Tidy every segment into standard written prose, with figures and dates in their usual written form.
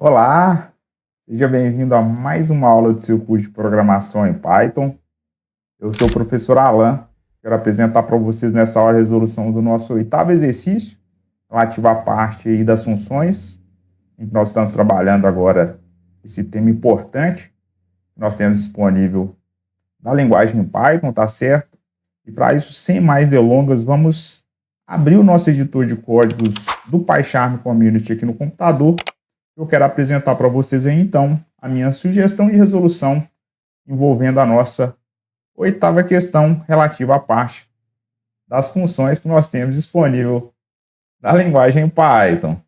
Olá, seja bem-vindo a mais uma aula do seu curso de programação em Python. Eu sou o professor Alan. Quero apresentar para vocês nessa aula a resolução do nosso oitavo exercício, relativo à parte aí das funções, em que nós estamos trabalhando agora esse tema importante que nós temos disponível na linguagem em Python, tá certo? E para isso, sem mais delongas, vamos abrir o nosso editor de códigos do PyCharm Community aqui no computador. Eu quero apresentar para vocês aí, então, a minha sugestão de resolução envolvendo a nossa oitava questão relativa à parte das funções que nós temos disponível na linguagem Python.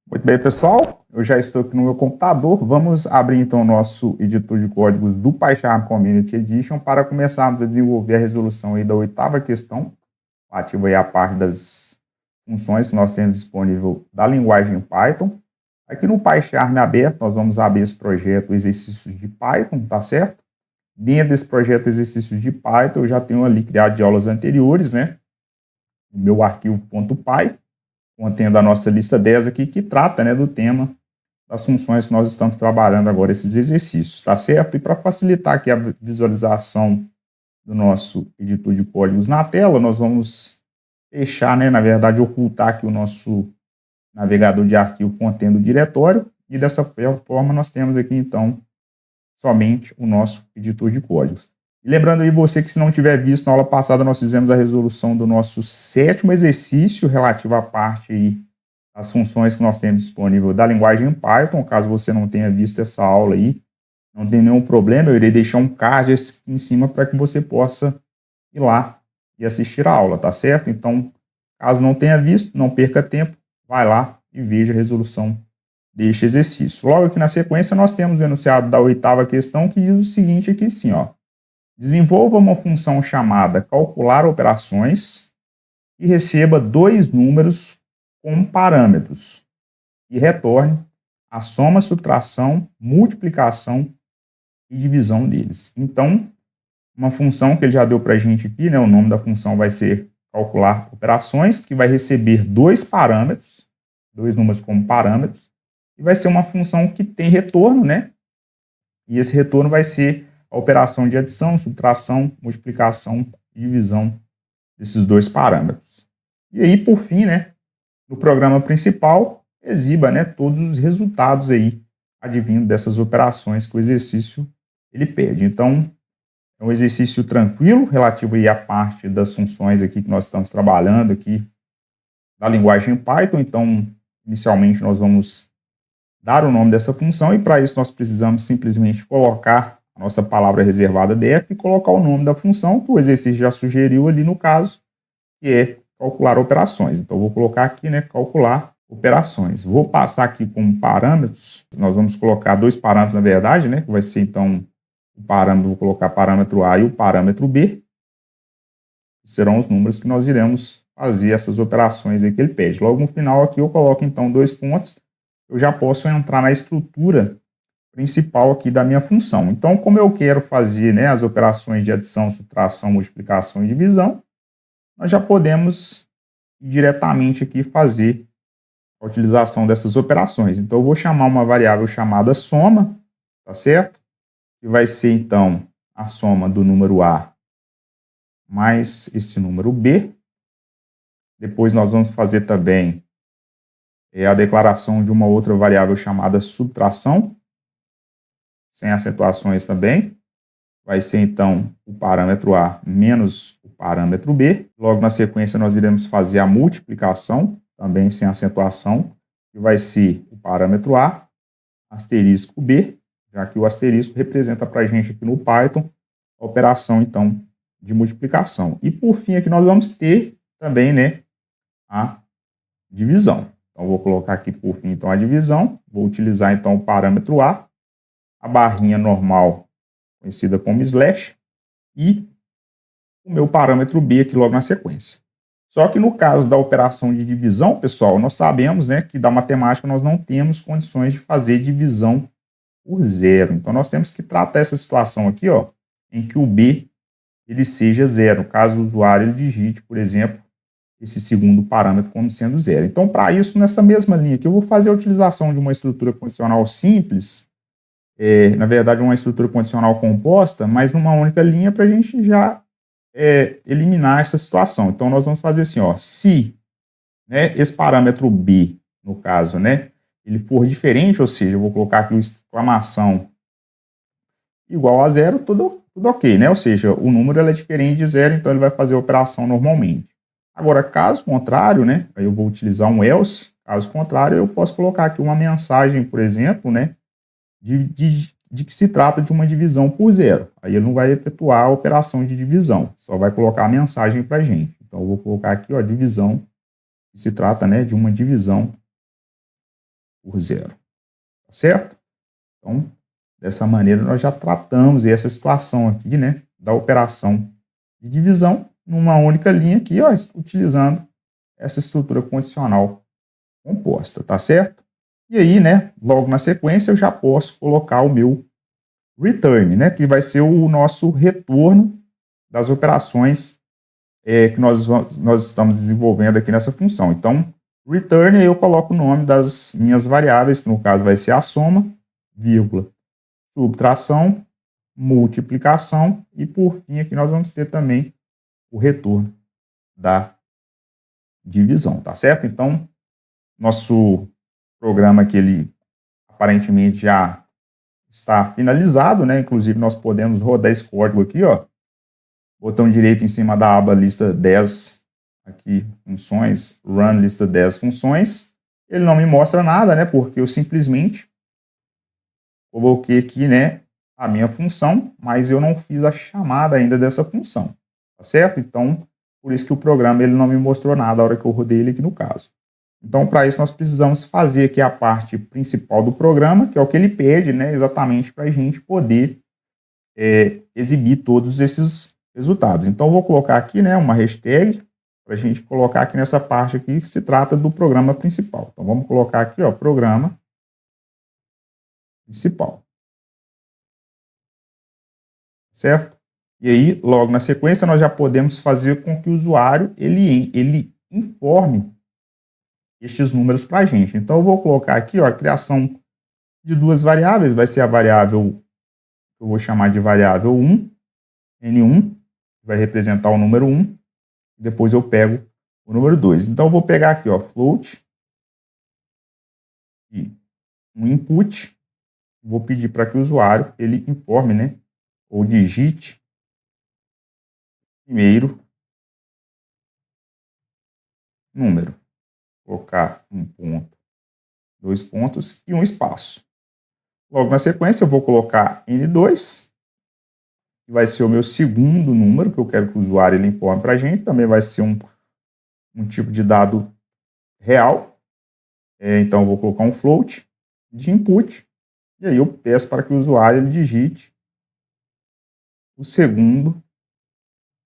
Muito bem, pessoal, eu já estou aqui no meu computador. Vamos abrir, então, o nosso editor de códigos do PyCharm Community Edition para começarmos a desenvolver a resolução aí da oitava questão relativa aí à parte das funções que nós temos disponível da linguagem Python. Aqui no PyCharm aberto, nós vamos abrir esse projeto Exercícios de Python, tá certo? Dentro desse projeto Exercícios de Python, eu já tenho ali criado de aulas anteriores, né? O meu arquivo .py, contendo a nossa lista 10 aqui, que trata, né, do tema das funções que nós estamos trabalhando agora, esses exercícios, tá certo? E para facilitar aqui a visualização do nosso editor de códigos na tela, nós vamos fechar, né, na verdade, ocultar aqui o nosso navegador de arquivo contendo o diretório, e dessa forma nós temos aqui, então, somente o nosso editor de códigos. E lembrando aí você que, se não tiver visto, na aula passada nós fizemos a resolução do nosso sétimo exercício relativo à parte aí das funções que nós temos disponível da linguagem Python. Caso você não tenha visto essa aula aí, não tem nenhum problema, eu irei deixar um card aqui em cima para que você possa ir lá e assistir a aula, tá certo? Então, caso não tenha visto, não perca tempo, vai lá e veja a resolução deste exercício. Logo aqui na sequência, nós temos o enunciado da oitava questão, que diz o seguinte aqui sim, ó. Desenvolva uma função chamada calcular operações e receba dois números como parâmetros e retorne a soma, subtração, multiplicação e divisão deles. Então, uma função que ele já deu para a gente aqui, né? O nome da função vai ser calcular operações, que vai receber dois parâmetros, dois números como parâmetros, e vai ser uma função que tem retorno, né? E esse retorno vai ser a operação de adição, subtração, multiplicação e divisão desses dois parâmetros. E aí, por fim, né, no programa principal, exiba, né, todos os resultados aí advindo dessas operações que o exercício ele pede. Então, é um exercício tranquilo, relativo aí à parte das funções aqui que nós estamos trabalhando aqui da linguagem Python. Então, inicialmente nós vamos dar o nome dessa função, e para isso nós precisamos simplesmente colocar a nossa palavra reservada def e colocar o nome da função que o exercício já sugeriu ali no caso, que é calcular operações. Então, eu vou colocar aqui, né, calcular operações. Vou passar aqui como parâmetros, nós vamos colocar dois parâmetros, na verdade, né, que vai ser, então, o parâmetro, vou colocar parâmetro A e o parâmetro B, que serão os números que nós iremos fazer essas operações aí que ele pede. Logo no final aqui eu coloco, então, dois pontos, eu já posso entrar na estrutura principal aqui da minha função. Então, como eu quero fazer, né, as operações de adição, subtração, multiplicação e divisão, nós já podemos diretamente aqui fazer a utilização dessas operações. Então, eu vou chamar uma variável chamada soma, tá certo? Que vai ser, então, a soma do número A mais esse número B. Depois nós vamos fazer também a declaração de uma outra variável chamada subtração, sem acentuações também. Vai ser, então, o parâmetro A menos o parâmetro B. Logo na sequência nós iremos fazer a multiplicação, também sem acentuação, que vai ser o parâmetro A, asterisco B, já que o asterisco representa para a gente aqui no Python a operação, então, de multiplicação. E por fim aqui nós vamos ter também, né, a divisão. Então, vou colocar aqui por fim, então, a divisão. Vou utilizar, então, o parâmetro A, a barrinha normal, conhecida como slash, e o meu parâmetro B aqui logo na sequência. Só que no caso da operação de divisão, pessoal, nós sabemos, né, que da matemática nós não temos condições de fazer divisão por zero. Então, nós temos que tratar essa situação aqui, ó, em que o B ele seja zero, caso o usuário ele digite, por exemplo, esse segundo parâmetro como sendo 0. Então, para isso, nessa mesma linha aqui, eu vou fazer a utilização de uma estrutura condicional simples, na verdade, uma estrutura condicional composta, mas numa única linha para a gente já eliminar essa situação. Então, nós vamos fazer assim, ó, se, né, esse parâmetro B, no caso, né, ele for diferente, ou seja, eu vou colocar aqui o exclamação igual a 0, tudo ok, né? Ou seja, o número é diferente de 0, então ele vai fazer a operação normalmente. Agora, caso contrário, né, aí eu vou utilizar um else, caso contrário, eu posso colocar aqui uma mensagem, por exemplo, né, de que se trata de uma divisão por 0. Aí ele não vai efetuar a operação de divisão, só vai colocar a mensagem para a gente. Então, eu vou colocar aqui, ó, divisão, que se trata, né, de uma divisão por 0. Tá certo? Então, dessa maneira, nós já tratamos essa situação aqui, né, da operação de divisão numa única linha aqui, ó, utilizando essa estrutura condicional composta, tá certo? E aí, né, logo na sequência, eu já posso colocar o meu return, né, que vai ser o nosso retorno das operações que nós estamos desenvolvendo aqui nessa função. Então, return, eu coloco o nome das minhas variáveis, que no caso vai ser a soma, vírgula, subtração, multiplicação, e por fim aqui nós vamos ter também o retorno da divisão, tá certo? Então, nosso programa aqui, ele aparentemente já está finalizado, né? Inclusive, nós podemos rodar esse código aqui, ó, botão direito em cima da aba lista 10, aqui, funções, run lista 10 funções. Ele não me mostra nada, né? Porque eu simplesmente coloquei aqui, né, a minha função, mas eu não fiz a chamada ainda dessa função, tá certo? Então, por isso que o programa ele não me mostrou nada a hora que eu rodei ele aqui no caso. Então, para isso, nós precisamos fazer aqui a parte principal do programa, que é o que ele pede, né, exatamente para a gente poder exibir todos esses resultados. Então, eu vou colocar aqui, né, uma hashtag para a gente colocar aqui nessa parte aqui que se trata do programa principal. Então, vamos colocar aqui, ó, programa principal. Certo? E aí, logo na sequência, nós já podemos fazer com que o usuário ele informe estes números para a gente. Então, eu vou colocar aqui, ó, a criação de duas variáveis. Vai ser a variável, eu vou chamar de variável 1, N1, que vai representar o número 1. Depois eu pego o número 2. Então, eu vou pegar aqui, ó, float, e um input. Vou pedir para que o usuário ele informe, né, ou digite primeiro número. Colocar um ponto, 2 pontos e um espaço. Logo na sequência, eu vou colocar N2, que vai ser o meu segundo número, que eu quero que o usuário ele informe para a gente. Também vai ser um tipo de dado real. Então, eu vou colocar um float de input. E aí eu peço para que o usuário ele digite o segundo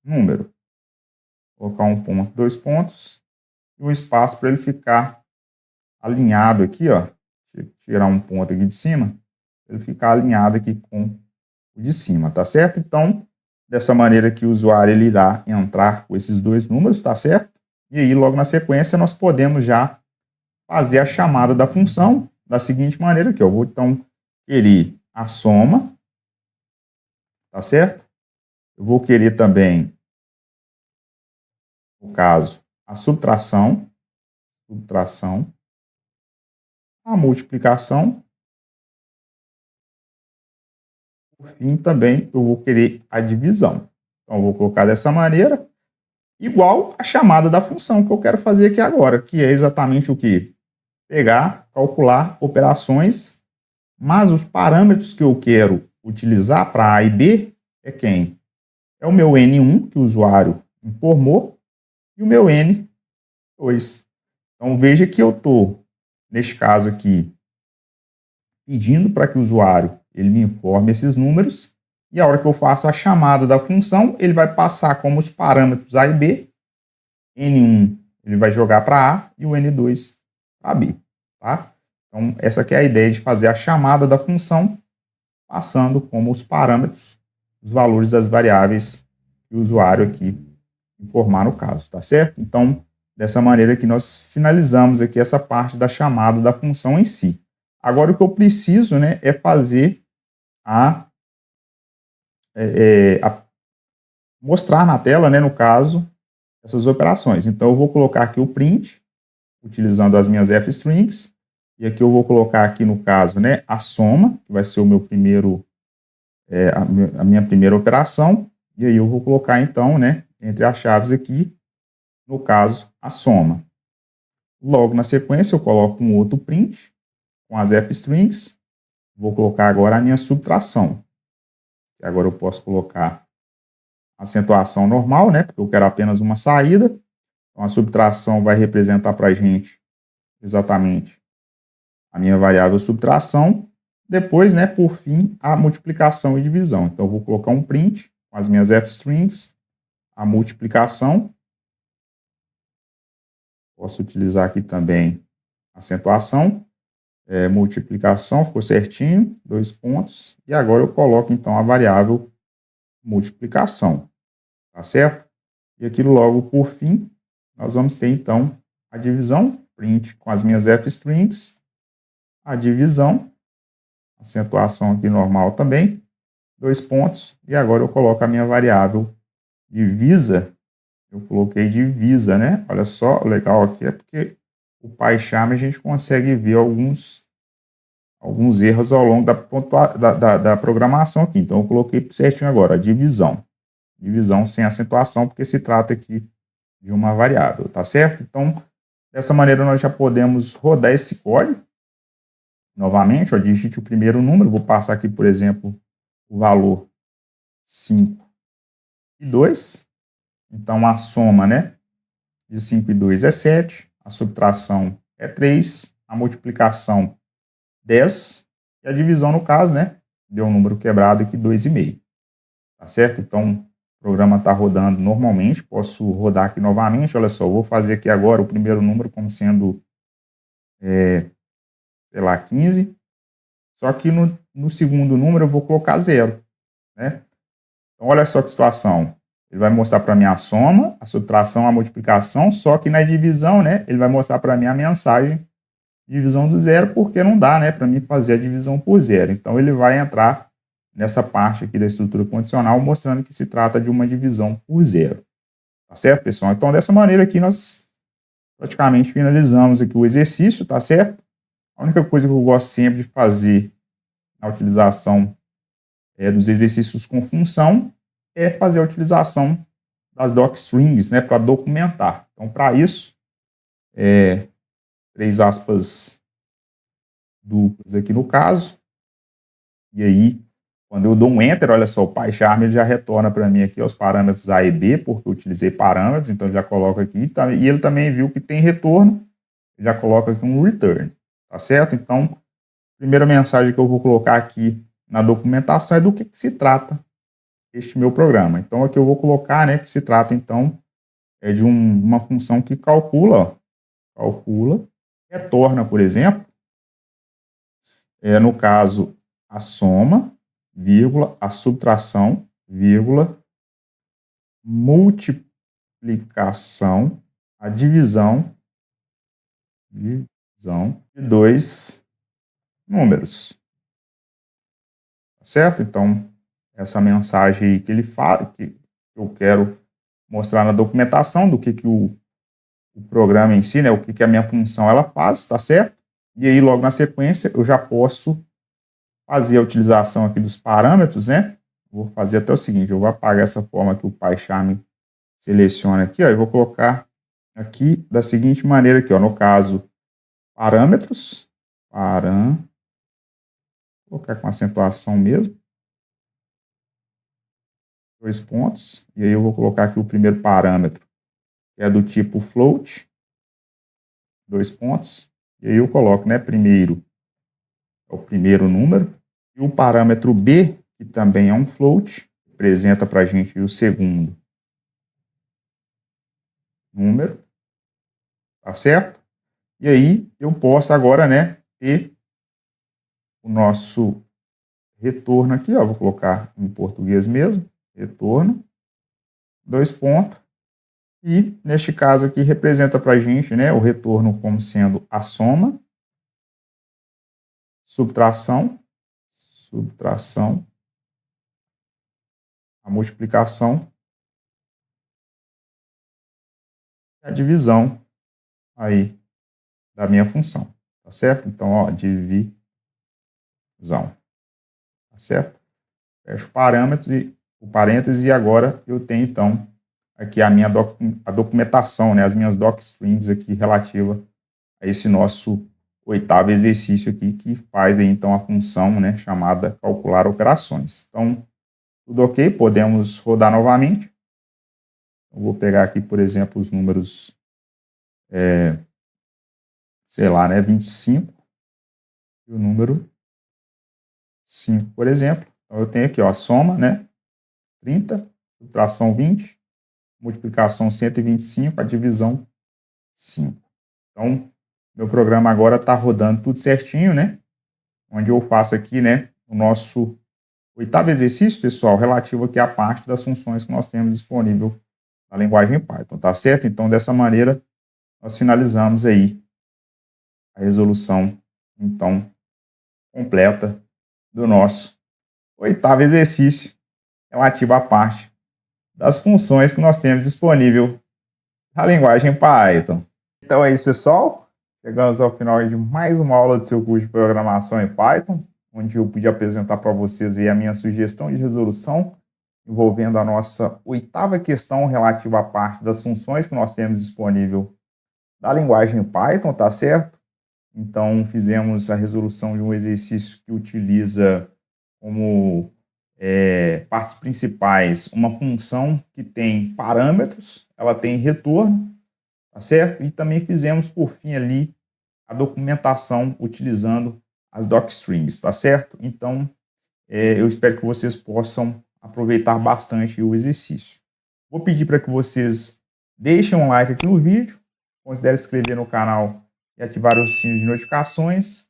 número. Vou colocar um ponto, 2 pontos e um espaço para ele ficar alinhado aqui, ó. Tirar um ponto aqui de cima, ele ficar alinhado aqui com o de cima, tá certo? Então, dessa maneira que o usuário ele irá entrar com esses dois números, tá certo? E aí, logo na sequência, nós podemos já fazer a chamada da função da seguinte maneira aqui, ó. Eu vou, então, querer a soma, tá certo? Eu vou querer também, no caso, a subtração, a multiplicação. Por fim, também eu vou querer a divisão. Então, eu vou colocar dessa maneira, igual a chamada da função que eu quero fazer aqui agora, que é exatamente o que? Pegar, calcular operações, mas os parâmetros que eu quero utilizar para A e B é quem? É o meu N1, que o usuário informou, e o meu N2. Então, veja que eu estou, neste caso aqui, pedindo para que o usuário ele me informe esses números, e a hora que eu faço a chamada da função, ele vai passar como os parâmetros A e B, N1 ele vai jogar para A e o N2 para B, tá? Então, essa aqui é a ideia de fazer a chamada da função, passando como os parâmetros, os valores das variáveis que o usuário aqui informar no caso, tá certo? Então, dessa maneira que nós finalizamos aqui essa parte da chamada da função em si. Agora, o que eu preciso, né, é fazer mostrar na tela, né, no caso, essas operações. Então, eu vou colocar aqui o print, utilizando as minhas f-strings, e aqui eu vou colocar aqui, no caso, né, a soma, que vai ser o meu primeiro, a minha primeira operação, e aí eu vou colocar, então, né, entre as chaves aqui, no caso, a soma. Logo na sequência, eu coloco um outro print, com as f-strings, vou colocar agora a minha subtração. Agora eu posso colocar acentuação normal, né, porque eu quero apenas uma saída. Então, a subtração vai representar para a gente exatamente a minha variável subtração. Depois, né, por fim, a multiplicação e divisão. Então, eu vou colocar um print com as minhas f-strings, a multiplicação. Posso utilizar aqui também acentuação, multiplicação, ficou certinho, 2 pontos. E agora eu coloco, então, a variável multiplicação, tá certo? E aquilo logo por fim, nós vamos ter, então, a divisão, print com as minhas f-strings, a divisão, acentuação aqui normal também, 2 pontos, e agora eu coloco a minha variável divisa, eu coloquei divisa, né? Olha só, o legal aqui é porque o PyCharm a gente consegue ver alguns erros ao longo da programação aqui. Então, eu coloquei certinho agora, a divisão. Divisão sem acentuação, porque se trata aqui de uma variável, tá certo? Então, dessa maneira, nós já podemos rodar esse código. Novamente, ó, digite o primeiro número, vou passar aqui, por exemplo, o valor 5 e 2. Então, a soma, né, de 5 e 2 é 7, a subtração é 3, a multiplicação 10, e a divisão, no caso, né, deu um número quebrado aqui, 2,5. Tá certo? Então, o programa está rodando normalmente, posso rodar aqui novamente, olha só, vou fazer aqui agora o primeiro número como sendo, sei lá, 15, só que no segundo número eu vou colocar 0, né? Então, olha só que situação, ele vai mostrar para mim a soma, a subtração, a multiplicação, só que na divisão, né, ele vai mostrar para mim a mensagem de divisão do 0, porque não dá, né, para mim fazer a divisão por 0. Então, ele vai entrar nessa parte aqui da estrutura condicional, mostrando que se trata de uma divisão por 0. Tá certo, pessoal? Então, dessa maneira aqui, nós praticamente finalizamos aqui o exercício, tá certo? A única coisa que eu gosto sempre de fazer na utilização dos exercícios com função é fazer a utilização das docstrings, né, para documentar. Então, para isso, 3 aspas duplas aqui no caso, e aí, quando eu dou um Enter, olha só, o PyCharm ele já retorna para mim aqui os parâmetros A e B, porque eu utilizei parâmetros, então já coloca aqui, tá, e ele também viu que tem retorno, já coloca aqui um return, tá certo? Então, a primeira mensagem que eu vou colocar aqui na documentação é do que se trata este meu programa. Então, aqui eu vou colocar, né, que se trata, então, de uma função que calcula, retorna, por exemplo, no caso, a soma, vírgula, a subtração, vírgula, multiplicação, a divisão de 2 números. Tá certo? Então, essa mensagem aí que ele fala, que eu quero mostrar na documentação do que o programa em si, né, o que a minha função ela faz, tá certo? E aí, logo na sequência, eu já posso fazer a utilização aqui dos parâmetros, né? Vou fazer até o seguinte, eu vou apagar essa forma que o PyCharm seleciona aqui, ó, e vou colocar aqui da seguinte maneira aqui, ó, no caso, parâmetros, vou colocar com acentuação mesmo, 2 pontos, e aí eu vou colocar aqui o primeiro parâmetro, que é do tipo float, 2 pontos, e aí eu coloco, né, primeiro, é o primeiro número, e o parâmetro B, que também é um float, representa para a gente o segundo número, tá certo? E aí eu posso agora, né, ter o nosso retorno aqui, ó, vou colocar em português mesmo, retorno, 2 pontos, E, neste caso aqui, representa para a gente, né, o retorno como sendo a soma, subtração, a multiplicação e a divisão aí da minha função, tá certo? Então, ó, divisão, tá certo? Fecho o parênteses e agora eu tenho, então, aqui a documentação, né, as minhas docstrings aqui relativa a esse nosso 8º exercício aqui, que faz aí, então, a função, né, chamada calcular operações. Então, tudo ok, podemos rodar novamente. Eu vou pegar aqui, por exemplo, os números, sei lá, né, 25 e o número 5, por exemplo. Então, eu tenho aqui, ó, a soma, né, 30, subtração 20, multiplicação 125, a divisão 5. Então, meu programa agora está rodando tudo certinho, né? Onde eu faço aqui, né, o nosso 8º exercício, pessoal, relativo aqui à parte das funções que nós temos disponível na linguagem Python, tá certo? Então, dessa maneira, nós finalizamos aí a resolução, então, completa do nosso 8º exercício relativo à parte das funções que nós temos disponível na linguagem Python. Então é isso, pessoal. Chegamos ao final de mais uma aula do seu curso de programação em Python, onde eu pude apresentar para vocês aí a minha sugestão de resolução envolvendo a nossa 8ª questão relativa à parte das funções que nós temos disponível da linguagem Python, tá certo? Então, fizemos a resolução de um exercício que utiliza como partes principais uma função que tem parâmetros, ela tem retorno, tá certo? E também fizemos, por fim, ali a documentação utilizando as docstrings, tá certo? Então, eu espero que vocês possam aproveitar bastante o exercício. Vou pedir para que vocês deixem um like aqui no vídeo, considere se inscrever no canal e ativar o sino de notificações,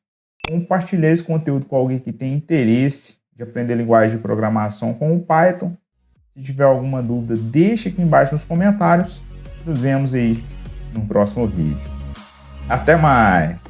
compartilhar esse conteúdo com alguém que tem interesse de aprender linguagem de programação com o Python. Se tiver alguma dúvida, deixe aqui embaixo nos comentários. Nos vemos aí no próximo vídeo. Até mais!